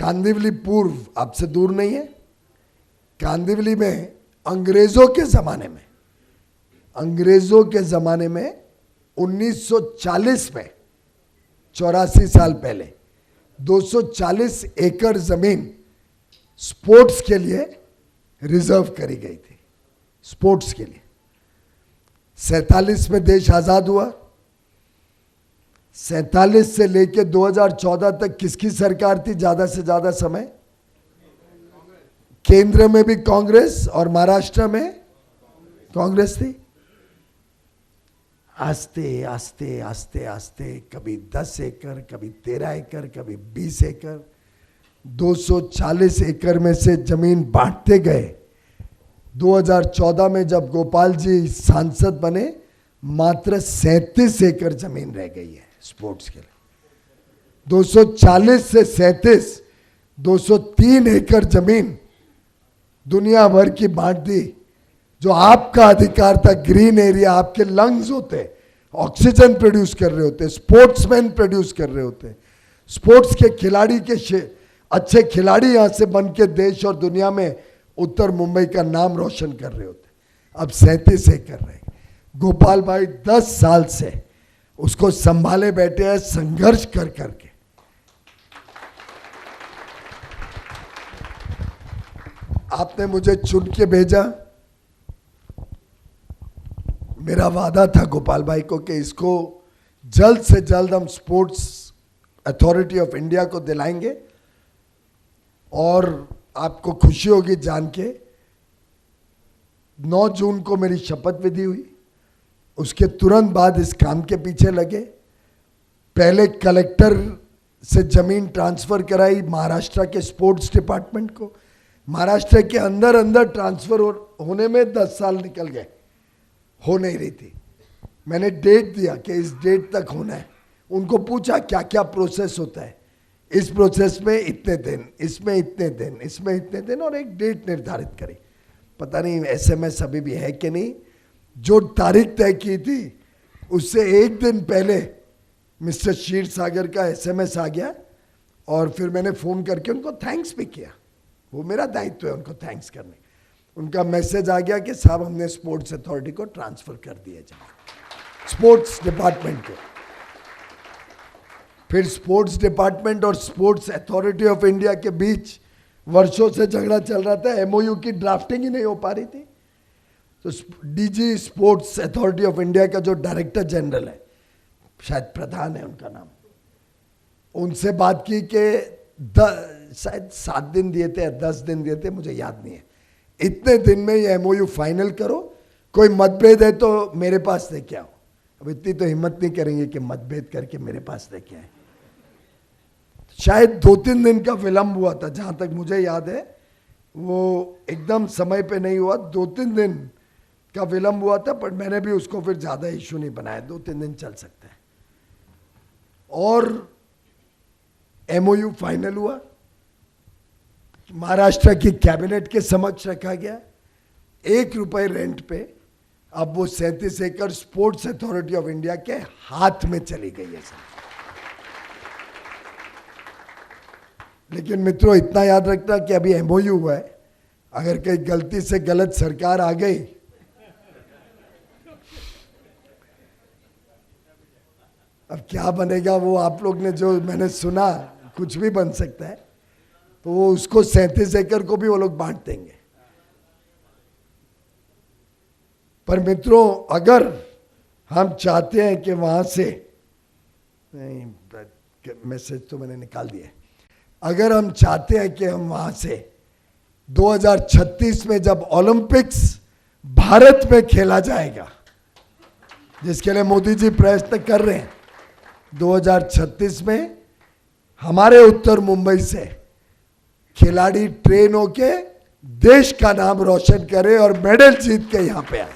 कांदिवली पूर्व आपसे दूर नहीं है। कांदिवली में अंग्रेजों के ज़माने में 1940 में 84 साल पहले 240 एकड़ ज़मीन स्पोर्ट्स के लिए रिजर्व करी गई थी। स्पोर्ट्स के लिए 47 में देश आज़ाद हुआ। 47 से लेकर 2014 तक किसकी सरकार थी ज़्यादा से ज़्यादा समय? केंद्र में भी कांग्रेस और महाराष्ट्र में कांग्रेस थी। आस्ते आस्ते आस्ते आस्ते कभी 10 एकड़, कभी 13 एकड़, कभी 20 एकड़, 240 एकड़ में से जमीन बांटते गए। 2014 में जब गोपाल जी सांसद बने, मात्र 37 एकड़ जमीन रह गई है स्पोर्ट्स के लिए। 240 से 37, 203 एकड़ जमीन दुनिया भर की बांट दी। जो आपका अधिकार था, ग्रीन एरिया, आपके लंग्स होते, ऑक्सीजन प्रोड्यूस कर रहे होते, स्पोर्ट्समैन प्रोड्यूस कर रहे होते, स्पोर्ट्स के खिलाड़ी के अच्छे खिलाड़ी यहां से बन के देश और दुनिया में उत्तर मुंबई का नाम रोशन कर रहे होते। अब 37 एकड़ रहे। गोपाल भाई 10 साल से उसको संभाले बैठे हैं, संघर्ष कर करके। आपने मुझे चुन के भेजा। मेरा वादा था गोपाल भाई को कि इसको जल्द से जल्द हम स्पोर्ट्स अथॉरिटी ऑफ इंडिया को दिलाएंगे। और आपको खुशी होगी जान के 9 जून को मेरी शपथ विधि हुई। उसके तुरंत बाद इस काम के पीछे लगे। पहले कलेक्टर से जमीन ट्रांसफर कराई महाराष्ट्र के स्पोर्ट्स डिपार्टमेंट को। महाराष्ट्र के अंदर ट्रांसफर होने में 10 साल निकल गए, हो नहीं रही थी। मैंने डेट दिया कि इस डेट तक होना है। उनको पूछा क्या क्या प्रोसेस होता है। इस प्रोसेस में इतने दिन, इसमें इतने दिन, इसमें इतने दिन, और एक डेट निर्धारित करी। पता नहीं SMS अभी भी है कि नहीं। जो तारीख तय की थी उससे एक दिन पहले मिस्टर क्षीर सागर का SMS आ गया और फिर मैंने फ़ोन करके उनको थैंक्स भी किया। वो मेरा दायित्व है उनको थैंक्स करने। उनका मैसेज आ गया कि साहब हमने स्पोर्ट्स अथॉरिटी को ट्रांसफ़र कर दिया जाए, स्पोर्ट्स डिपार्टमेंट को। फिर स्पोर्ट्स डिपार्टमेंट और स्पोर्ट्स अथॉरिटी ऑफ इंडिया के बीच वर्षों से झगड़ा चल रहा था। MOU की ड्राफ्टिंग ही नहीं हो पा रही थी। तो DG sports authority of India का जो डायरेक्टर जनरल है, शायद प्रधान है उनका नाम, उनसे बात की कि शायद 7 दिन दिए थे या 10 दिन दिए थे, मुझे याद नहीं है। इतने दिन में ये MOU फाइनल करो, कोई मतभेद है तो मेरे पास लेके आओ। अब इतनी तो हिम्मत नहीं करेंगे कि मतभेद करके मेरे पास लेके आए। शायद 2-3 दिन का विलंब हुआ था, जहां तक मुझे याद है। वो एकदम समय पे नहीं हुआ, 2-3 दिन का विलंब हुआ था। पर मैंने भी उसको फिर ज़्यादा इशू नहीं बनाया, 2-3 दिन चल सकता है। और MOU फाइनल हुआ, महाराष्ट्र की कैबिनेट के समक्ष रखा गया। 1 रुपए रेंट पे अब वो 37 एकड़ स्पोर्ट्स अथॉरिटी ऑफ इंडिया के हाथ में चली गई है सर। लेकिन मित्रों, इतना याद रखना कि अभी MOU हुआ है। अगर कहीं गलती से गलत सरकार आ गई अब क्या बनेगा वो आप लोग ने जो मैंने सुना, कुछ भी बन सकता है। तो वो उसको 37 एकड़ को भी वो लोग बांट देंगे। पर मित्रों, अगर हम चाहते हैं कि वहां से, नहीं मैसेज तो मैंने निकाल दिया, अगर हम चाहते हैं कि हम वहां से 2036 में जब ओलंपिक्स भारत में खेला जाएगा, जिसके लिए मोदी जी प्रयत्न कर रहे हैं, 2036 में हमारे उत्तर मुंबई से खिलाड़ी ट्रेन होके देश का नाम रोशन करे और मेडल जीत के यहां पे आए।